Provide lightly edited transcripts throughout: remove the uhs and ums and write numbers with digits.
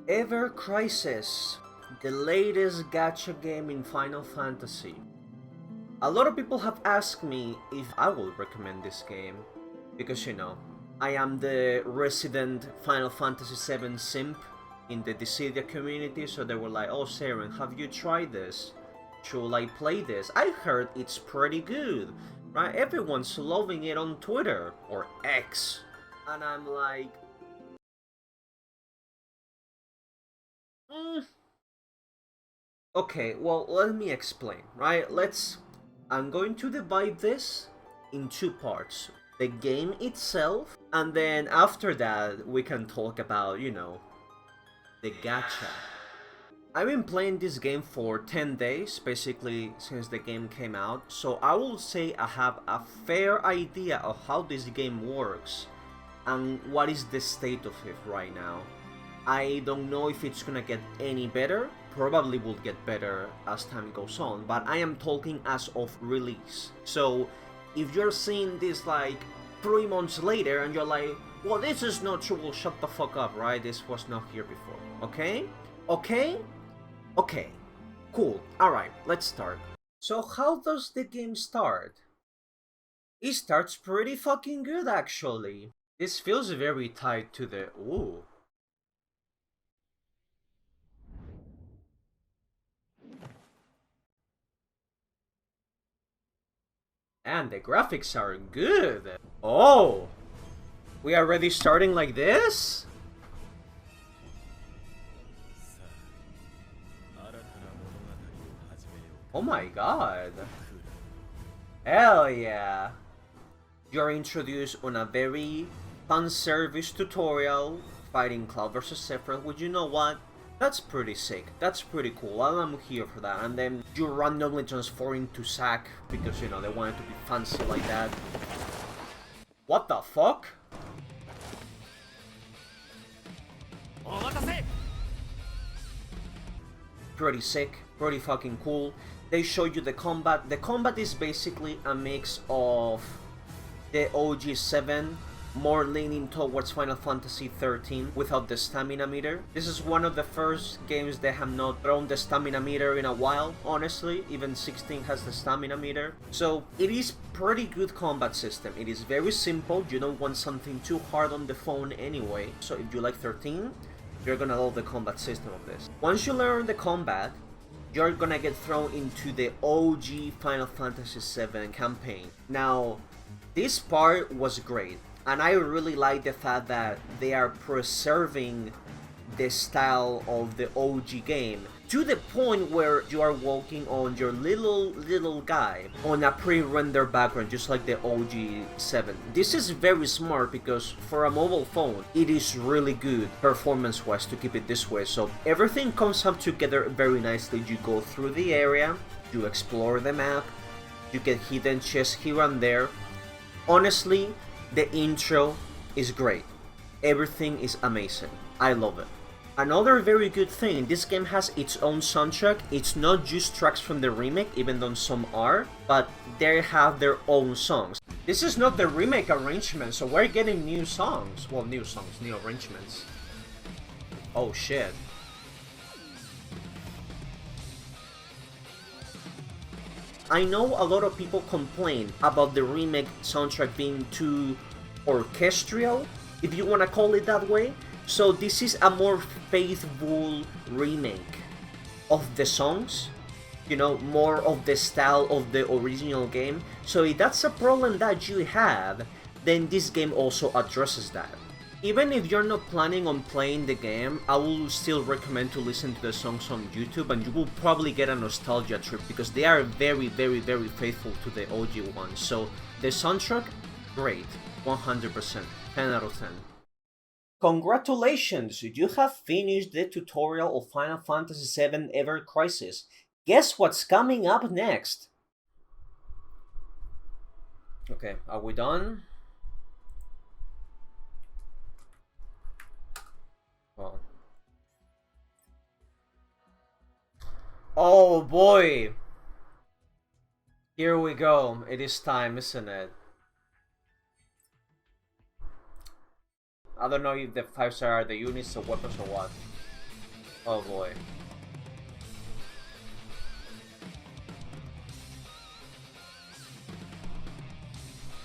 FFVIIR Crisis, the latest gacha game in Final Fantasy. A lot of people have asked me if I will recommend this game, because you know, I am the resident Final Fantasy VII simp in the Dissidia community, so they were like, oh Saren, have you tried this? Should I play this? I heard it's pretty good, right? Everyone's loving it on Twitter, or X. And I'm like, okay, well, let me explain, right? I'm going to divide this in two parts. The game itself, and then after that, we can talk about, you know, the gacha. I've been playing this game for 10 days, basically since the game came out, so I will say I have a fair idea of how this game works and what is the state of it right now. I don't know if it's gonna get any better, probably will get better as time goes on, but I am talking as of release. So if you're seeing this like 3 months later and you're like, well, this is not true, well, shut the fuck up, right? This was not here before, okay? Okay? Okay, cool, alright, let's start. So how does the game start? It starts pretty fucking good, actually. This feels very tied to the... ooh. And the graphics are good. Oh! We are already starting like this? Oh my god. Hell yeah. You're introduced on a very fan service tutorial fighting Cloud vs Sephiroth, which, you know what? That's pretty sick. That's pretty cool. I'm here for that. And then you randomly transform into Zack because, you know, they wanted to be fancy like that. What the fuck? Pretty sick. Pretty fucking cool. They show you the combat. The combat is basically a mix of the OG 7, more leaning towards Final Fantasy XIII without the stamina meter. This is one of the first games that have not thrown the stamina meter in a while, honestly. Even 16 has the stamina meter. So it is pretty good combat system. It is very simple. You don't want something too hard on the phone anyway. So if you like 13, you're gonna love the combat system of this. Once you learn the combat, you're gonna get thrown into the OG Final Fantasy VII campaign. Now, this part was great. And I really like the fact that they are preserving the style of the OG game to the point where you are walking on your little guy on a pre-rendered background, just like the OG 7. This is very smart because for a mobile phone, it is really good performance-wise to keep it this way. So everything comes up together very nicely. You go through the area, you explore the map, you get hidden chests here and there. Honestly, the intro is great. Everything is amazing. I love it. Another very good thing, this game has its own soundtrack. It's not just tracks from the remake, even though some are, but they have their own songs. This is not the remake arrangement, so we're getting new songs. Well, new songs, new arrangements. Oh shit. I know a lot of people complain about the remake soundtrack being too orchestral, if you wanna call it that way. So this is a more faithful remake of the songs, you know, more of the style of the original game. So if that's a problem that you have, then this game also addresses that. Even if you're not planning on playing the game, I will still recommend to listen to the songs on YouTube, and you will probably get a nostalgia trip because they are very faithful to the OG ones. So the soundtrack, great, 100%, 10 out of 10. Congratulations, you have finished the tutorial of Final Fantasy VII FFVIIR Crisis. Guess what's coming up next? Okay, are we done? Well. Oh boy! Here we go. It is time, isn't it? I don't know if the 5-star are the units or weapons or what. Oh boy.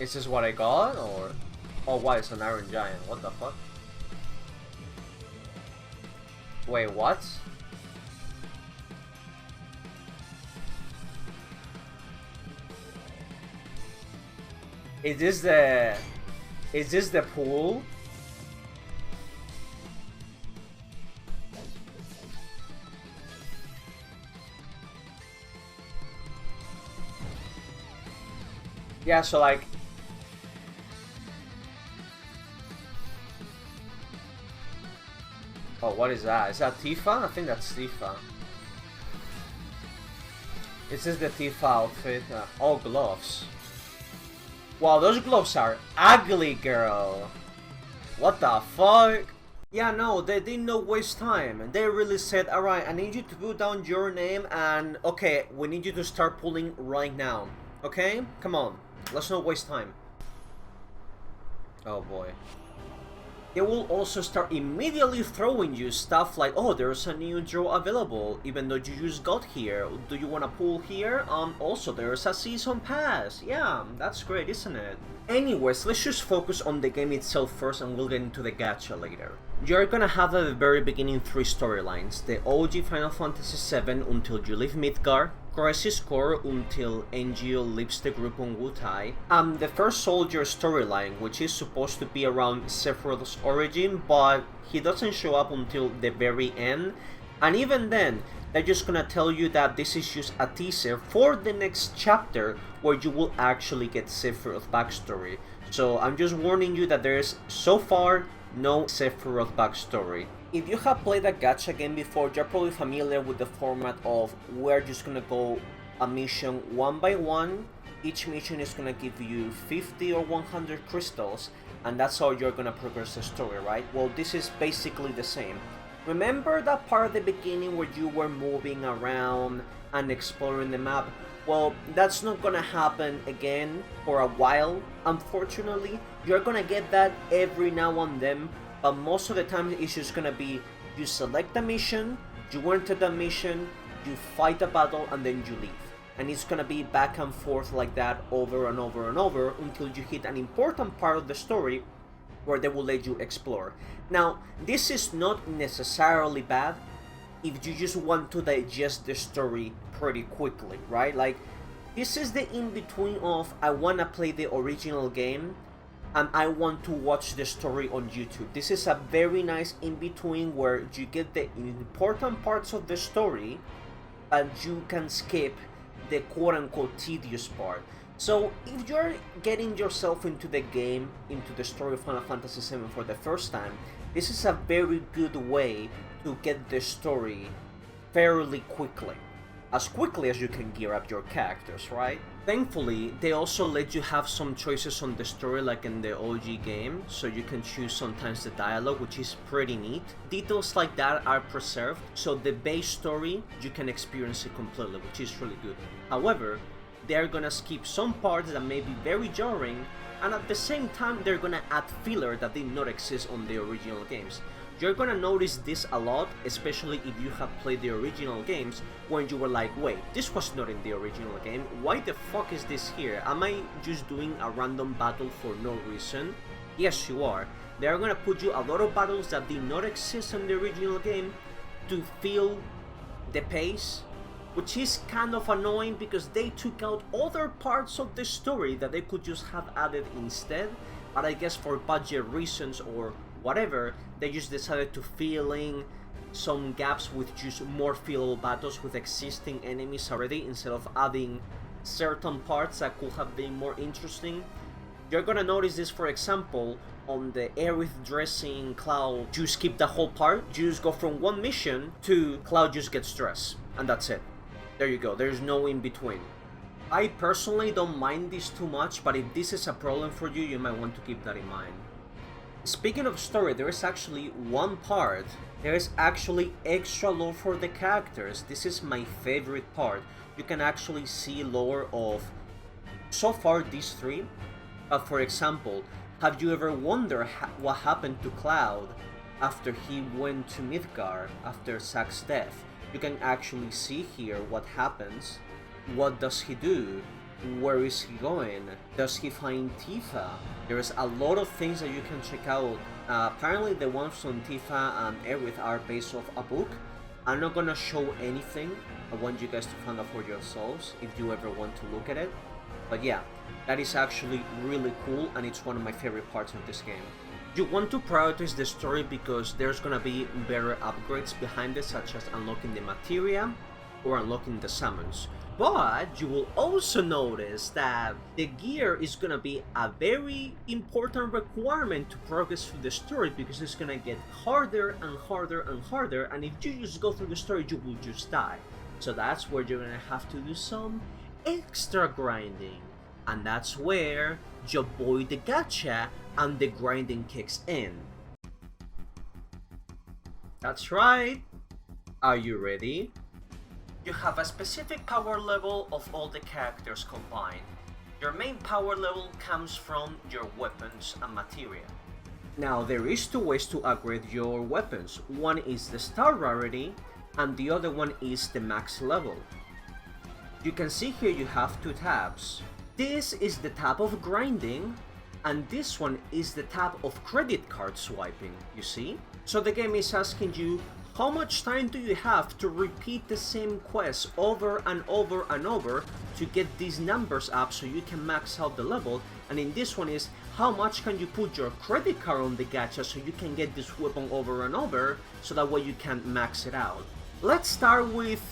Is this what I got, or... Oh, why, it's an Iron Giant, what the fuck? Wait, what? Is this the pool? Yeah, so like... Oh, what is that? Is that Tifa? I think that's Tifa. Is this the Tifa outfit? Oh, gloves. Wow, those gloves are ugly, girl. What the fuck? Yeah, no, they didn't waste time. They really said, alright, I need you to put down your name and... Okay, we need you to start pulling right now. Okay? Come on. Let's not waste time. Oh boy. They will also start immediately throwing you stuff like, oh, there's a new draw available, even though you just got here. Do you want to pull here? Also, there's a season pass. Yeah, that's great, isn't it? Anyways, let's just focus on the game itself first and we'll get into the gacha later. You're gonna have at the very beginning 3 storylines. The OG Final Fantasy VII until you leave Midgar, Crisis Core until Angel leaves the group on Wutai, and the First Soldier storyline, which is supposed to be around Sephiroth's origin, but he doesn't show up until the very end, and even then, they're just gonna tell you that this is just a teaser for the next chapter where you will actually get Sephiroth's backstory. So I'm just warning you that there's, so far, no Sephiroth backstory. If you have played a gacha game before, you're probably familiar with the format of we're just gonna go a mission one by one. Each mission is gonna give you 50 or 100 crystals, and that's how you're gonna progress the story, right? Well, this is basically the same. Remember that part at the beginning where you were moving around and exploring the map? Well, that's not gonna happen again for a while, unfortunately. You're gonna get that every now and then, but most of the time it's just gonna be you select a mission, you enter the mission, you fight a battle, and then you leave. And it's gonna be back and forth like that over and over and over until you hit an important part of the story where they will let you explore. Now, this is not necessarily bad if you just want to digest the story pretty quickly, right? Like, this is the in-between of I wanna play the original game and I want to watch the story on YouTube. This is a very nice in-between where you get the important parts of the story and you can skip the quote-unquote tedious part. So if you're getting yourself into the game, into the story of Final Fantasy VII for the first time, this is a very good way to get the story fairly quickly. As quickly as you can gear up your characters, right? Thankfully, they also let you have some choices on the story like in the OG game, so you can choose sometimes the dialogue, which is pretty neat. Details like that are preserved, so the base story, you can experience it completely, which is really good. However, they're gonna skip some parts that may be very jarring, and at the same time they're gonna add filler that did not exist on the original games. You're gonna notice this a lot, especially if you have played the original games, when you were like, wait, this was not in the original game, why the fuck is this here? Am I just doing a random battle for no reason? Yes, you are. They're gonna put you a lot of battles that did not exist in the original game to feel the pace, which is kind of annoying because they took out other parts of the story that they could just have added instead, but I guess for budget reasons or whatever, they just decided to fill in some gaps with just more fillable battles with existing enemies already instead of adding certain parts that could have been more interesting. You're gonna notice this, for example, on the Aerith dressing Cloud. You skip the whole part, you just go from one mission to Cloud just gets dressed, and that's it. There you go, there's no in between. I personally don't mind this too much, but if this is a problem for you, you might want to keep that in mind. Speaking of story, there is actually one part. There is actually extra lore for the characters. This is my favorite part. You can actually see lore of, so far, these 3. For example, have you ever wondered what happened to Cloud after he went to Midgard after Zack's death. You can actually see here what happens. What does he do? Where is he going? Does he find Tifa? There's a lot of things that you can check out. Apparently the ones on Tifa and Aerith are based off a book. I'm not gonna show anything. I want you guys to find out for yourselves if you ever want to look at it. But yeah, that is actually really cool and it's one of my favorite parts of this game. You want to prioritize the story because there's gonna be better upgrades behind it, such as unlocking the Materia or unlocking the summons. But you will also notice that the gear is gonna be a very important requirement to progress through the story because it's gonna get harder and harder and harder, and if you just go through the story you will just die. So that's where you're gonna have to do some extra grinding, and that's where your boy the Gacha and the grinding kicks in. That's right. Are you ready? You have a specific power level of all the characters combined. Your main power level comes from your weapons and materia. Now there is two ways to upgrade your weapons. One is the star rarity and the other one is the max level. You can see here you have two tabs. This is the tab of grinding and this one is the tab of credit card swiping, you see? So the game is asking you, how much time do you have to repeat the same quest over and over and over to get these numbers up so you can max out the level? And in this one is, how much can you put your credit card on the gacha so you can get this weapon over and over so that way you can max it out? Let's start with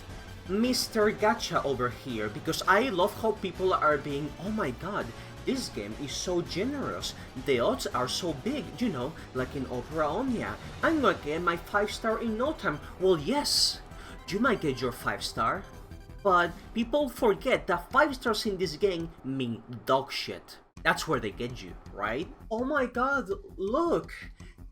Mr. Gacha over here because I love how people are being, oh my god, this game is so generous, the odds are so big, you know, like in Opera Omnia. I'm gonna get my 5-star in no time. Well yes, you might get your 5-star, but people forget that 5 stars in this game mean dog shit. That's where they get you, right? Oh my god, look!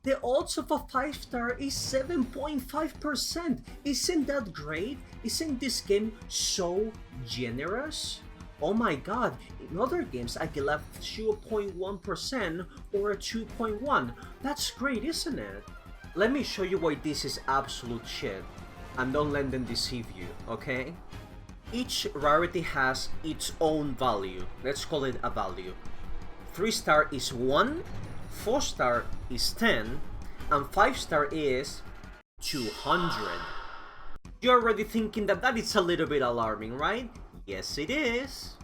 The odds of a 5-star is 7.5%. Isn't that great? Isn't this game so generous? Oh my god, in other games I get left 0.1% or a 2.1. That's great, isn't it? Let me show you why this is absolute shit. And don't let them deceive you, okay? Each rarity has its own value. Let's call it a value. 3-star is 1, 4-star is 10, and 5-star is 200. You're already thinking that that is a little bit alarming, right? Yes, it is.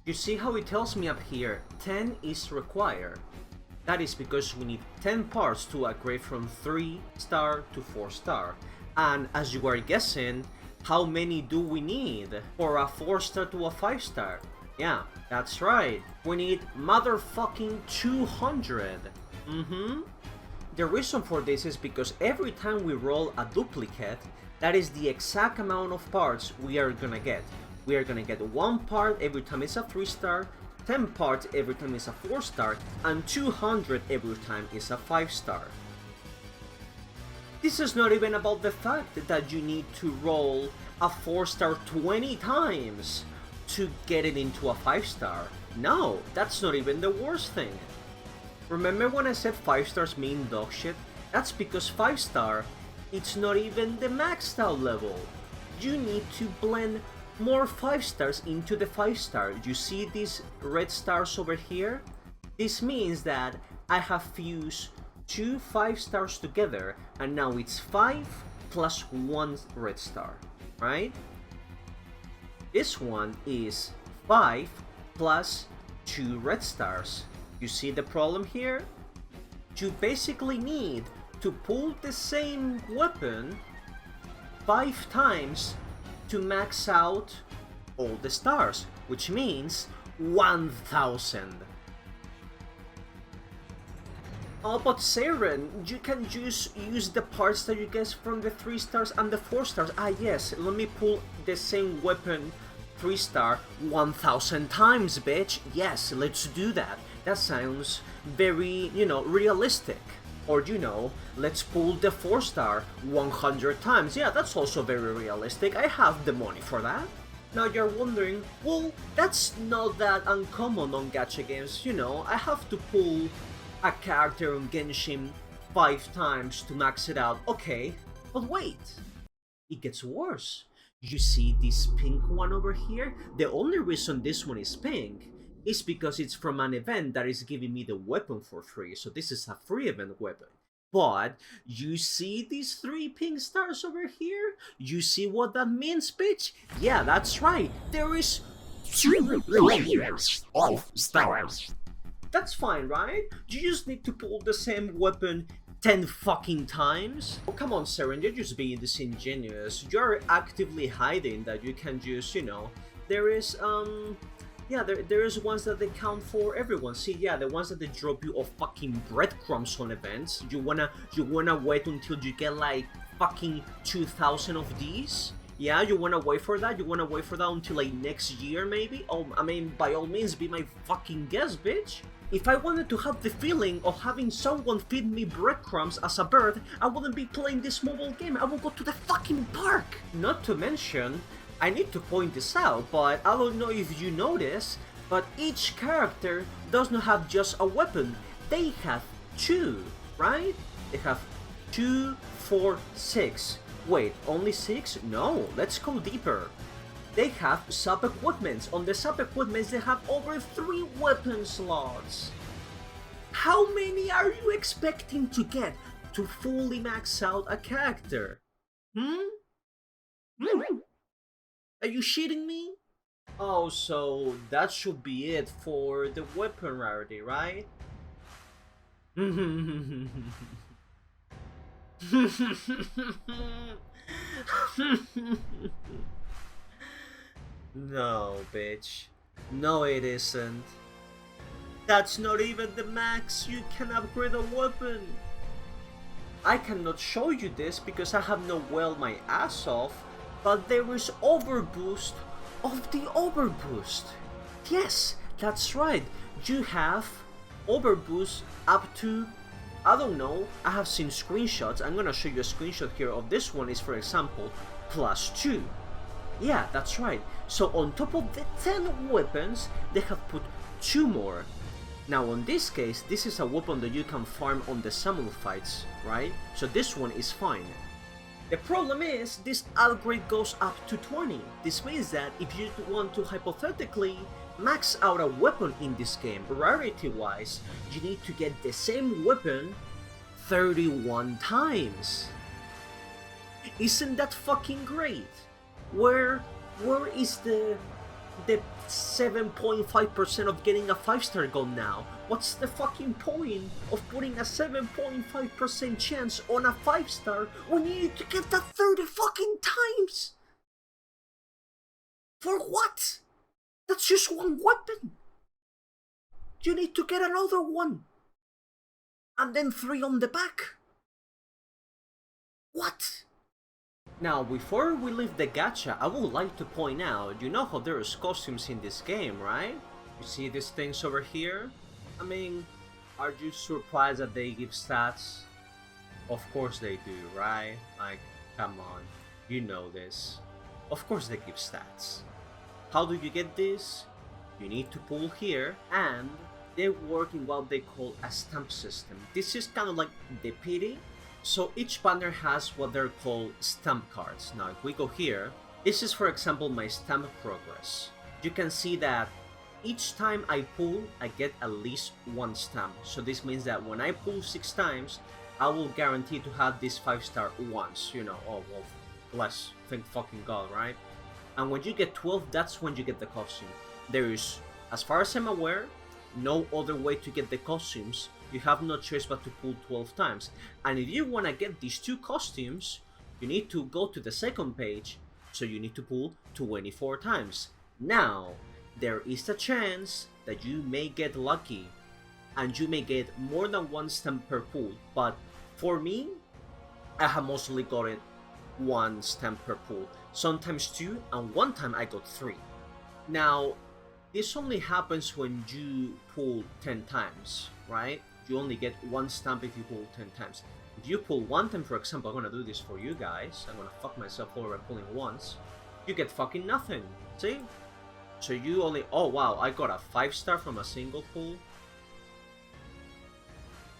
You see how it tells me up here, 10 is required. That is because we need 10 parts to upgrade from 3-star to 4-star. And as you are guessing, how many do we need for a 4-star to a 5-star? Yeah, that's right. We need motherfucking 200. The reason for this is because every time we roll a duplicate, that is the exact amount of parts we are gonna get. We are gonna get 1 part every time it's a 3-star, 10 parts every time it's a 4-star, and 200 every time it's a 5-star. This is not even about the fact that you need to roll a 4-star 20 times to get it into a 5-star. No, that's not even the worst thing. Remember when I said 5 stars mean dog shit? That's because 5-star, it's not even the maxed out level. You need to blend more 5 stars into the 5-star. You see these red stars over here? This means that I have fused 2 5 stars together and now it's 5 plus 1 red star, right? This one is 5 plus 2 red stars. You see the problem here? You basically need to pull the same weapon 5 times to max out all the stars, which means 1000. Oh, but Saren, you can just use the parts that you get from the 3 stars and the 4 stars. Ah yes, let me pull the same weapon 3-star 1000 times, bitch. Yes, let's do that. That sounds very, you know, realistic. Or, you know, let's pull the 4-star 100 times. Yeah, that's also very realistic. I have the money for that. Now you're wondering, well, that's not that uncommon on gacha games, you know. I have to pull a character on Genshin 5 times to max it out. Okay, but wait, it gets worse. You see this pink one over here? The only reason this one is pink is because it's from an event that is giving me the weapon for free, so this is a free event weapon. But you see these 3 pink stars over here? You see what that means, bitch? Yeah, that's right. There is 2 layers of stars. That's fine, right? You just need to pull the same weapon 10 fucking times? Oh, come on, Seren, you're just being disingenuous. You're actively hiding that you can just, you know, there is, yeah, there is ones that they count for everyone. See, yeah, the ones that they drop you of fucking breadcrumbs on events. You wanna wait until you get like fucking 2,000 of these? Yeah, you wanna wait for that? You wanna wait for that until like next year maybe? Oh, I mean, by all means, be my fucking guest, bitch. If I wanted to have the feeling of having someone feed me breadcrumbs as a bird, I wouldn't be playing this mobile game. I would go to the fucking park. Not to mention, I need to point this out, but I don't know if you notice, but each character does not have just a weapon. They have 2, right? They have 2, 4, 6. Wait, only 6? No, let's go deeper. They have sub-equipments. On the sub-equipments, they have over 3 weapon slots. How many are you expecting to get to fully max out a character? Are you shitting me? Oh, so that should be it for the weapon rarity, right? No, bitch. No, it isn't. That's not even the max you can upgrade a weapon. I cannot show you this because I have not welled my ass off, but there is overboost of the overboost. Yes, that's right. You have overboost up to, I don't know, I have seen screenshots. I'm gonna show you a screenshot here of this one is, for example, +2. Yeah, that's right. So on top of the 10 weapons, they have put 2 more. Now in this case, this is a weapon that you can farm on the summon fights, right? So this one is fine. The problem is, this upgrade goes up to 20. This means that if you want to hypothetically max out a weapon in this game, rarity wise, you need to get the same weapon 31 times. Isn't that fucking great? Where is the 7.5% of getting a 5-star gone now? What's the fucking point of putting a 7.5% chance on a 5-star when you need to get that 30 fucking times? For what? That's just one weapon. You need to get another one. And then 3 on the back. What? Now, before we leave the gacha, I would like to point out, you know how there is costumes in this game, right? You see these things over here? I mean, are you surprised that they give stats? Of course they do, right? Like, come on, you know this. Of course they give stats. How do you get this? You need to pull here, and they work in what they call a stamp system. This is kind of like the pity. So each banner has what they're called stamp cards. Now if we go here, this is for example my stamp progress. You can see that each time I pull, I get at least 1 stamp. So this means that when I pull 6 times, I will guarantee to have this 5-star once, you know. Oh well, bless, thank fucking god, right? And when you get 12, that's when you get the costume. There is, as far as I'm aware, no other way to get the costumes. You have no choice but to pull 12 times. And if you want to get these 2 costumes, you need to go to the second page, so you need to pull 24 times. Now, there is a chance that you may get lucky, and you may get more than 1 stamp per pull, but for me, I have mostly got it 1 stamp per pull, sometimes 2, and one time I got 3. Now, this only happens when you pull 10 times, right? You only get 1 stamp if you pull 10 times. If you pull 1 time, for example, I'm gonna do this for you guys. I'm gonna fuck myself over by pulling once. You get fucking nothing. See? So you only... Oh wow, I got a 5-star from a single pull.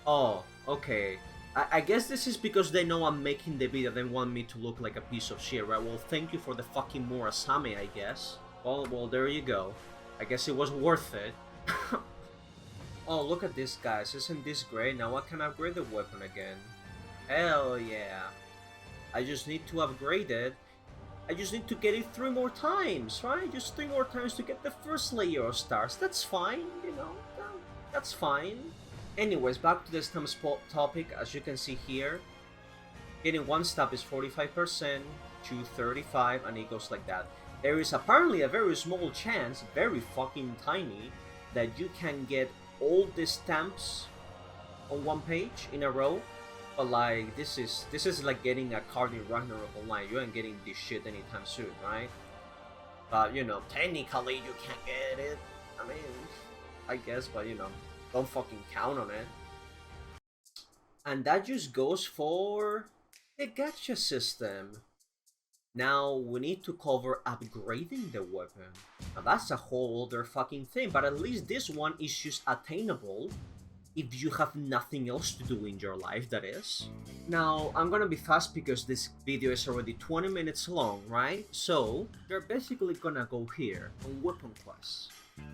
Oh, okay. I guess this is because they know I'm making the video, they want me to look like a piece of shit, right? Well, thank you for the fucking Murasame, I guess. Well, there you go. I guess it was worth it. Oh, look at this, guys. Isn't this great? Now I can upgrade the weapon again. Hell yeah. I just need to upgrade it. I just need to get it 3 more times, right? Just 3 more times to get the first layer of stars. That's fine, you know. That's fine. Anyways, back to the stamp topic. As you can see here, getting 1 stamp is 45%, 235, and it goes like that. There is apparently a very small chance, very fucking tiny, that you can get all the stamps on 1 page in a row. But like, this is like getting a card in Ragnarok Online. You ain't getting this shit anytime soon, right? But you know, technically you can get it. I mean, I guess, but you know, don't fucking count on it. And that just goes for the gacha system. Now we need to cover upgrading the weapon. Now that's a whole other fucking thing, but at least this one is just attainable if you have nothing else to do in your life, that is. Now, I'm gonna be fast because this video is already 20 minutes long, right? So, you're basically gonna go here on weapon quests.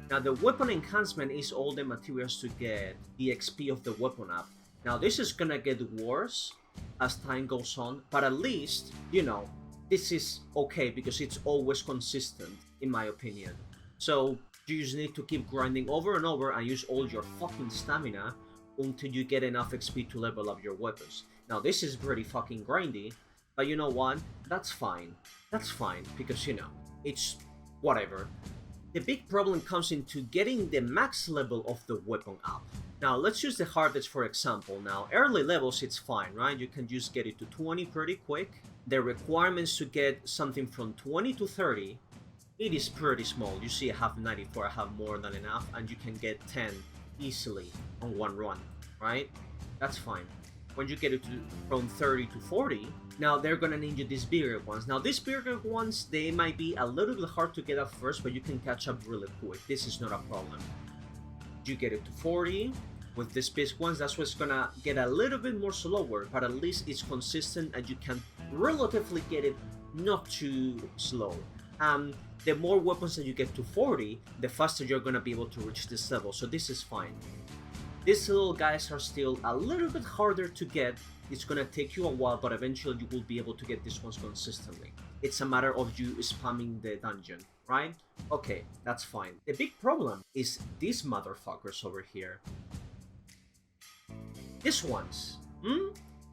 Now, the weapon enhancement is all the materials to get the XP of the weapon up. Now, this is gonna get worse as time goes on, but at least, you know, this is okay because it's always consistent, in my opinion. So, you just need to keep grinding over and over and use all your fucking stamina until you get enough XP to level up your weapons. Now this is pretty fucking grindy, but you know what? That's fine. That's fine, because you know, it's whatever. The big problem comes into getting the max level of the weapon up. Now let's use the hardest for example. Now early levels it's fine, right? You can just get it to 20 pretty quick. The requirements to get something from 20 to 30, it is pretty small. You see I have 94, I have more than enough, and you can get 10 easily on 1 run, right? That's fine. When you get it to from 30 to 40, now they're gonna need you these bigger ones. Now these bigger ones, they might be a little bit hard to get up first, but you can catch up really quick. This is not a problem. You get it to 40, with these big ones, that's what's gonna get a little bit more slower, but at least it's consistent and you can relatively get it not too slow. The more weapons that you get to 40, the faster you're gonna be able to reach this level, so this is fine. These little guys are still a little bit harder to get. It's gonna take you a while, but eventually you will be able to get these ones consistently. It's a matter of you spamming the dungeon, right? Okay, that's fine. The big problem is these motherfuckers over here. These ones.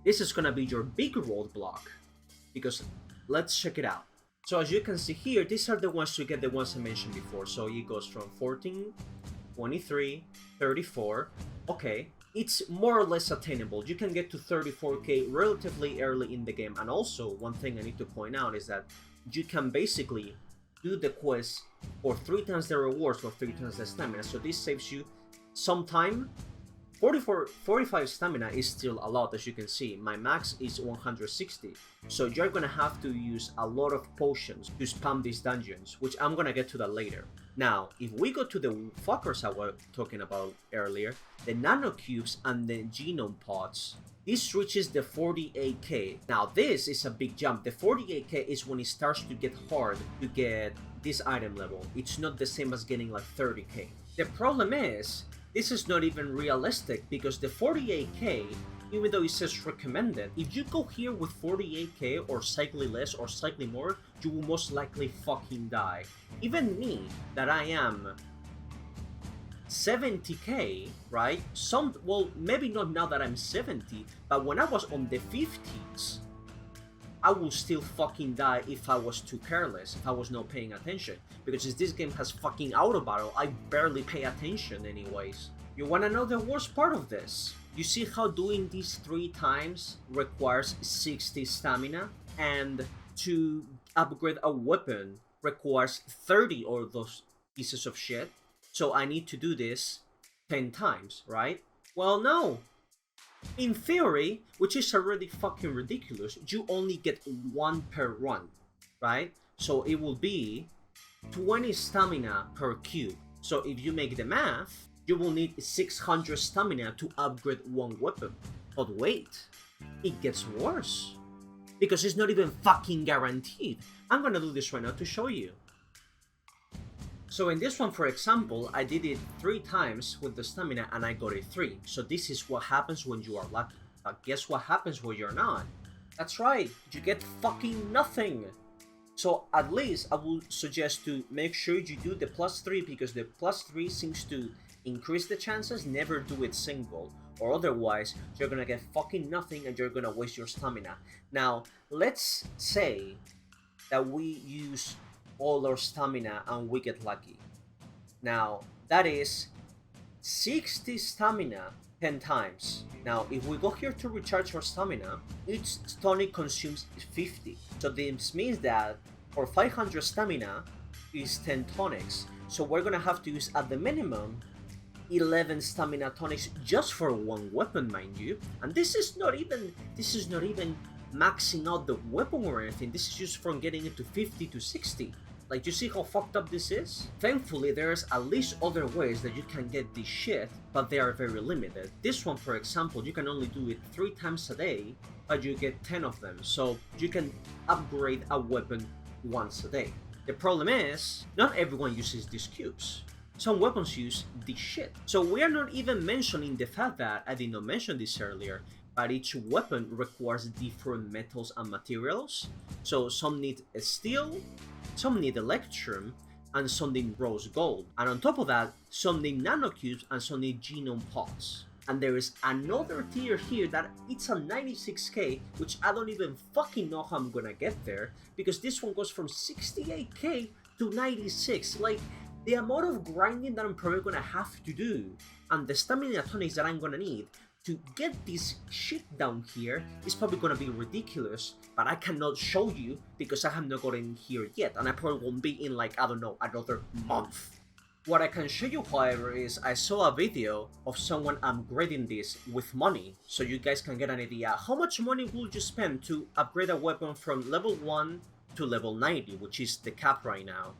This is gonna be your big roadblock, because let's check it out. So as you can see here, these are the ones to get the ones I mentioned before. So it goes from 14, 23, 34. Okay, it's more or less attainable. You can get to 34k relatively early in the game. And also, one thing I need to point out is that you can basically do the quest for 3 times the rewards or 3 times the stamina. So this saves you some time. 45 stamina is still a lot, as you can see. My max is 160, so you're gonna have to use a lot of potions to spam these dungeons, which I'm gonna get to that later. Now, if we go to the fuckers I was talking about earlier, the nanocubes and the genome pods, this reaches the 48k. Now this is a big jump. The 48k is when it starts to get hard to get this item level. It's not the same as getting like 30k. The problem is, this is not even realistic, because the 48k, even though it says recommended, if you go here with 48k or slightly less or slightly more, you will most likely fucking die. Even me, that I am 70k, right? Well, maybe not now that I'm 70, but when I was on the 50s, I will still fucking die if I was too careless, if I was not paying attention. Because this game has fucking auto battle, I barely pay attention anyways. You wanna know the worst part of this? You see how doing these 3 times requires 60 stamina, and to upgrade a weapon requires 30 of those pieces of shit. So I need to do this 10 times, right? Well, no. In theory, which is already fucking ridiculous, you only get 1 per run, right? So it will be 20 stamina per cube. So if you make the math, you will need 600 stamina to upgrade one weapon. But wait, it gets worse. Because it's not even fucking guaranteed. I'm gonna do this right now to show you. So in this one, for example, I did it 3 times with the stamina and I got it 3. So this is what happens when you are lucky. But guess what happens when you're not? That's right, you get fucking nothing. So at least I would suggest to make sure you do the +3, because the +3 seems to increase the chances. Never do it single, or otherwise you're gonna get fucking nothing and you're gonna waste your stamina. Now let's say that we use all our stamina and we get lucky. Now that is 60 stamina 10 times. Now if we go here to recharge our stamina, each tonic consumes 50. So this means that for 500 stamina is 10 tonics. So we're gonna have to use at the minimum 11 stamina tonics just for one weapon, mind you. And this is not even maxing out the weapon or anything. This is just from getting it to 50 to 60. Like, you see how fucked up this is? Thankfully, there's at least other ways that you can get this shit, but they are very limited. This one, for example, you can only do it 3 times a day, but you get 10 of them, so you can upgrade a weapon once a day. The problem is, not everyone uses these cubes. Some weapons use this shit. So we are not even mentioning the fact that, I did not mention this earlier, but each weapon requires different metals and materials. So some need steel, some need electrum, and some need rose gold. And on top of that, some need nanocubes and some need genome pods. And there is another tier here that it's a 96k, which I don't even fucking know how I'm gonna get there, because this one goes from 68k to 96. Like, the amount of grinding that I'm probably gonna have to do, and the stamina tonics that I'm gonna need to get this shit down here is probably gonna be ridiculous, but I cannot show you because I have not gotten here yet, and I probably won't be in, like, I don't know, another month. What I can show you, however, is I saw a video of someone upgrading this with money, so you guys can get an idea how much money would you spend to upgrade a weapon from level 1 to level 90, which is the cap right now.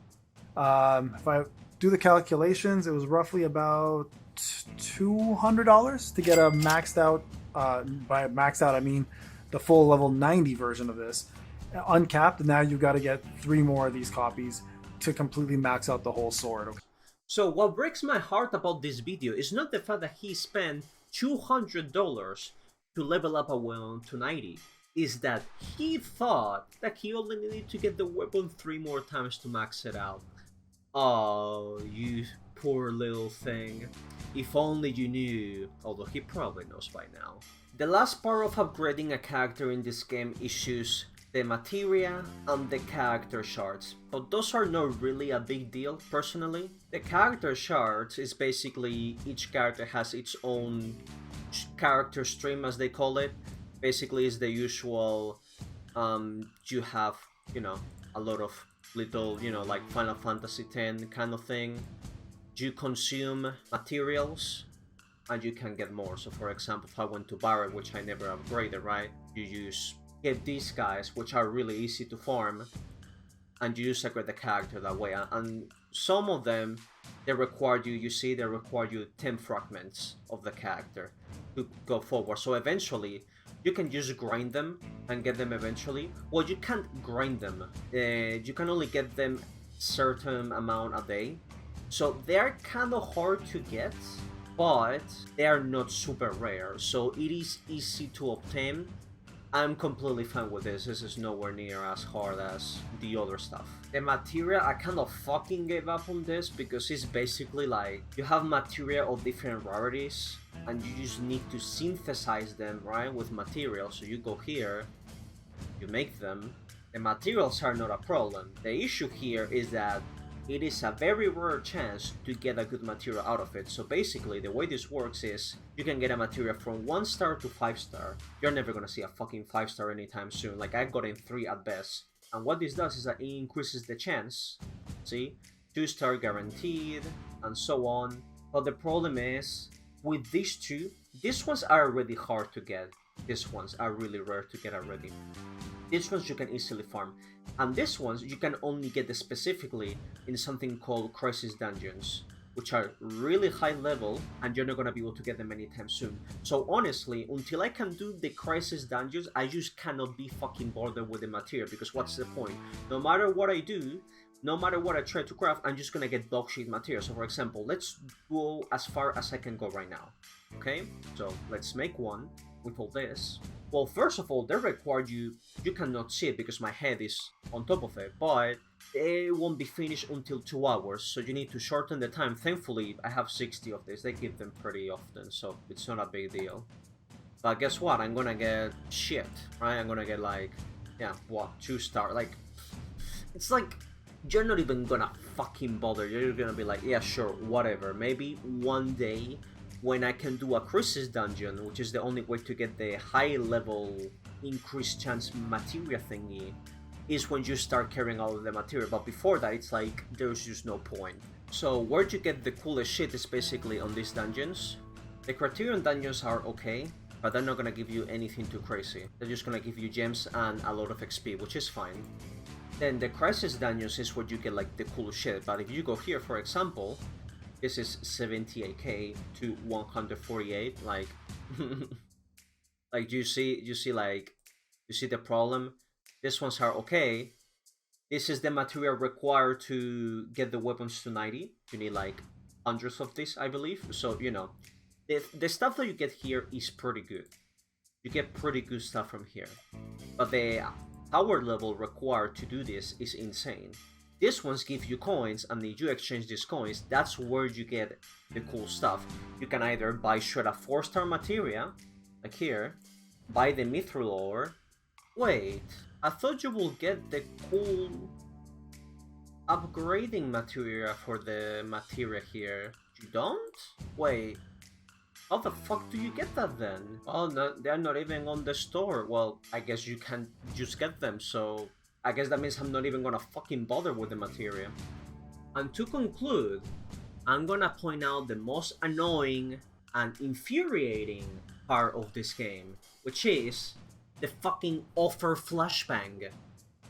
If I do the calculations, it was roughly about $200 to get a maxed out, by maxed out I mean the full level 90 version of this, uncapped, and now you've got to get 3 more of these copies to completely max out the whole sword. Okay. So what breaks my heart about this video is not the fact that he spent $200 to level up a weapon to 90, is that he thought that he only needed to get the weapon 3 more times to max it out. Oh, you poor little thing. If only you knew, although he probably knows by now. The last part of upgrading a character in this game issues the materia and the character shards, but those are not really a big deal personally. The character shards is basically each character has its own character stream, as they call it. Basically it's the usual, you have, you know, a lot of little, you know, like Final Fantasy X kind of thing. You consume materials and you can get more. So for example, if I went to Barret, which I never upgraded, right, you get these guys, which are really easy to farm, and you just upgrade the character that way. And some of them, they require you, you see, they require you 10 fragments of the character to go forward. So eventually you can just grind them and get them eventually. Well, you can't grind them, you can only get them certain amount a day. So they're kind of hard to get, but they are not super rare, so it is easy to obtain. I'm completely fine with this. This is nowhere near as hard as the other stuff. The materia, I kind of fucking gave up on this because it's basically like you have materia of different rarities and you just need to synthesize them, right, with materials. So you go here, you make them. The materials are not a problem. The issue here is that it is a very rare chance to get a good material out of it. So basically the way this works is you can get a material from 1 star to 5 star. You're never gonna see a fucking 5 star anytime soon. Like, I've gotten 3 at best. And what this does is that it increases the chance. See? 2 star guaranteed and so on. But the problem is with these two, these ones are already hard to get. These ones are really rare to get already. These ones you can easily farm. And these ones you can only get specifically in something called Crisis Dungeons. which are really high level, and you're not gonna be able to get them anytime soon. So honestly, until I can do the Crisis dungeons, I just cannot be fucking bothered with the Materia, because what's the point? No matter what I do, no matter what I try to craft, I'm just gonna get dogshit Materia. So for example, let's go as far as I can go right now. Okay, so let's make one with all this. Well, first of all, they require you cannot see it because my head is on top of it, but it won't be finished until 2 hours, so you need to shorten the time. Thankfully, I have 60 of this. They give them pretty often, so it's not a big deal. But guess what? I'm gonna get shit, right? I'm gonna get like, yeah, what, 2-star? Like, it's like, you're not even gonna fucking bother. You're gonna be like, yeah, sure, whatever. Maybe one day, when I can do a Crisis dungeon, which is the only way to get the high level increased chance Materia thingy, is when you start carrying all of the Materia, but before that it's like there's just no point. So where you get the coolest shit is basically on these dungeons. The Criterion dungeons are okay, but they're not gonna give you anything too crazy. They're just gonna give you gems and a lot of XP, which is fine. Then the Crisis dungeons is where you get like the cool shit, but if you go here, for example, this is 78k to 148, like like you see the problem. These ones are okay. This is the material required to get the weapons to 90. You need like hundreds of this, I believe. So, you know, the stuff that you get here is pretty good. You get pretty good stuff from here. But the power level required to do this is insane. These ones give you coins, and if you exchange these coins, that's where you get the cool stuff. You can either buy straight a 4-star Materia, like here, buy the Mithril ore. Wait, I thought you will get the cool upgrading Materia for the Materia here. You don't? Wait, how the fuck do you get that then? Oh, no, they're not even on the store. Well, I guess you can just get them, so I guess that means I'm not even gonna fucking bother with the Materia. And to conclude, I'm gonna point out the most annoying and infuriating part of this game, which is the fucking offer flashbang.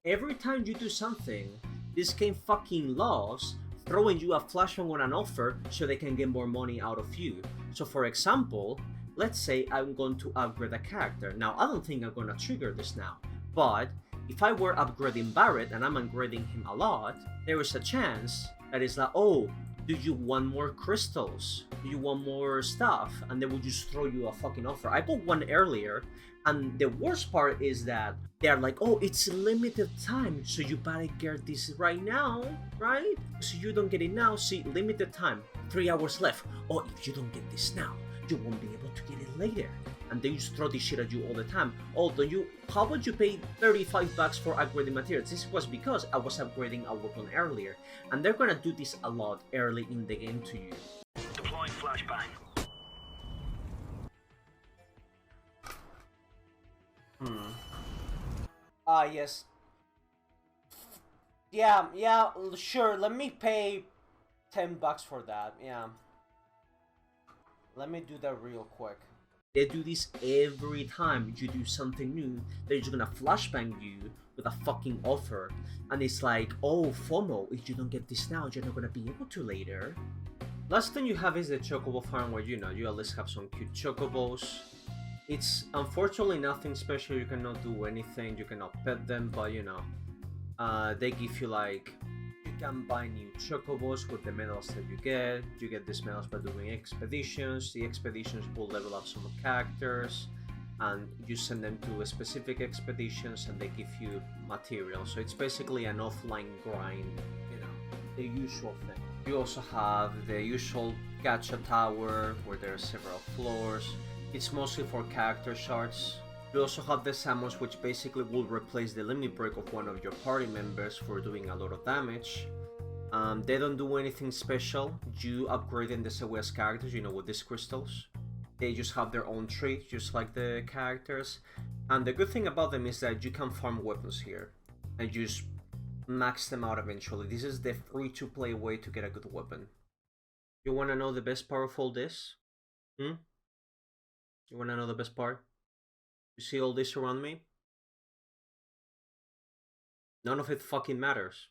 Every time you do something, this game fucking loves throwing you a flashbang on an offer so they can get more money out of you. So for example, let's say I'm going to upgrade a character. Now, I don't think I'm gonna trigger this now, but if I were upgrading Barret and I'm upgrading him a lot, there is a chance that it's like, oh, do you want more crystals? Do you want more stuff? And they will just throw you a fucking offer. I got one earlier, and the worst part is that they're like, oh, it's limited time, so you better get this right now, right? So you don't get it now, see, limited time, 3 hours left. Oh, if you don't get this now, you won't be able to get it later. And they just throw this shit at you all the time. Oh, how about you pay 35 bucks for upgrading materials? This was because I was upgrading a weapon earlier. And they're gonna do this a lot early in the game to you. Deploying flashbang. Yes. Yeah, sure, let me pay 10 bucks for that, yeah. Let me do that real quick. They do this every time you do something new. They're just gonna flashbang you with a fucking offer. And it's like, oh, FOMO, if you don't get this now, you're not gonna be able to later. Last thing you have is the Chocobo farm where, you know, you at least have some cute Chocobos. It's unfortunately nothing special, you cannot do anything, you cannot pet them, but you know, they give you like, you can buy new Chocobos with the medals that you get these medals by doing expeditions. The expeditions will level up some characters, and you send them to specific expeditions and they give you material. So it's basically an offline grind, you know, the usual thing. You also have the usual Gacha tower where there are several floors. It's mostly for character shards. You also have the summons, which basically will replace the limit break of one of your party members for doing a lot of damage. They don't do anything special. You upgrade them the same as characters, you know, with these crystals. They just have their own traits, just like the characters. And the good thing about them is that you can farm weapons here and just max them out eventually. This is the free-to-play way to get a good weapon. You wanna know the best part of all this? You wanna know the best part? You see all this around me? None of it fucking matters.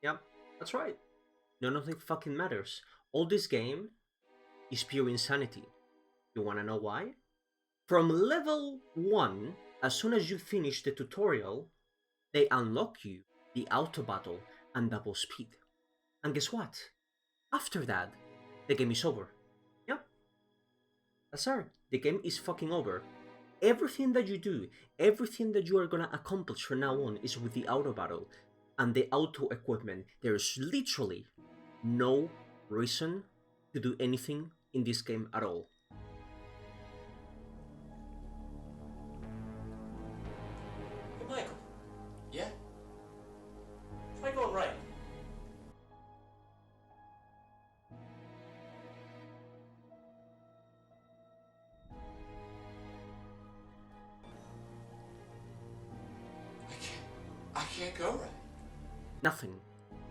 Yep, that's right. None of it fucking matters. All this game is pure insanity. You wanna know why? From level 1, as soon as you finish the tutorial, they unlock you the auto battle and double speed. And guess what? After that, the game is over. Yeah. That's all. The game is fucking over. Everything that you do, everything that you are gonna accomplish from now on is with the auto battle and the auto equipment. There's literally no reason to do anything in this game at all. Hey, Michael. Yeah? Try going right. I can't go right. Nothing.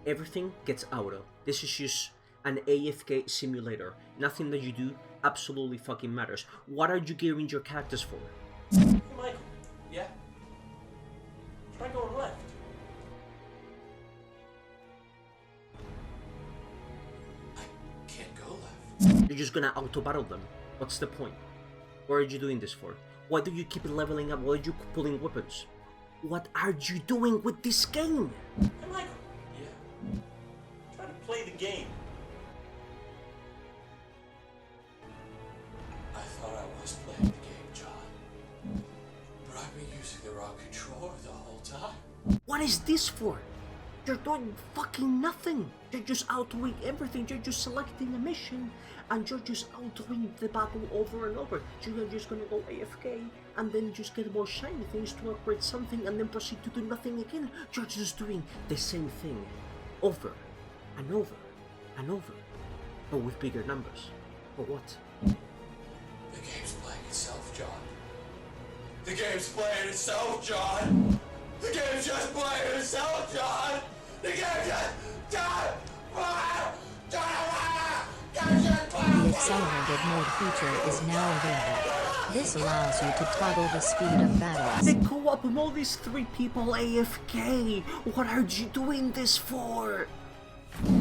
Everything gets auto. This is just an AFK simulator. Nothing that you do absolutely fucking matters. What are you gearing your characters for? Hey, Michael. Yeah? Try going left. I can't go left. You're just gonna auto battle them. What's the point? What are you doing this for? Why do you keep leveling up? Why are you pulling weapons? What are you doing with this game? Hey, Michael. Yeah? Try to play the game. I thought I was playing the game, John. But I've been using the wrong controller the whole time. What is this for? You're doing fucking nothing. You're just autoing everything. You're just selecting a mission and you're just autoing the battle over and over. You're just gonna go AFK and then just get more shiny things to upgrade something and then proceed to do nothing again. You're just doing the same thing over and over and over, but with bigger numbers. For what? The game's playing itself, John. The game's playing itself, John. The game's just playing itself, John. The game just... John! The accelerated mode feature is now available. This allows you to toggle the speed of battles. The co-op mode is 3 people AFK. What are you doing this for? Wake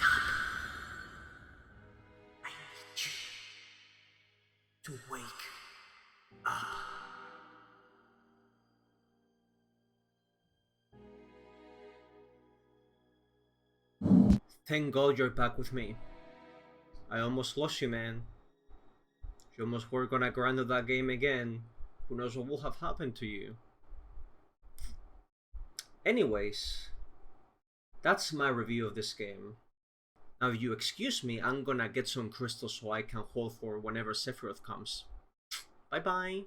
up. I need you to wake up. Thank God you're back with me. I almost lost you, man. You almost were gonna grind that game again. Who knows what will have happened to you. Anyways, that's my review of this game. Now if you excuse me, I'm gonna get some crystals so I can hold for whenever Sephiroth comes. Bye bye.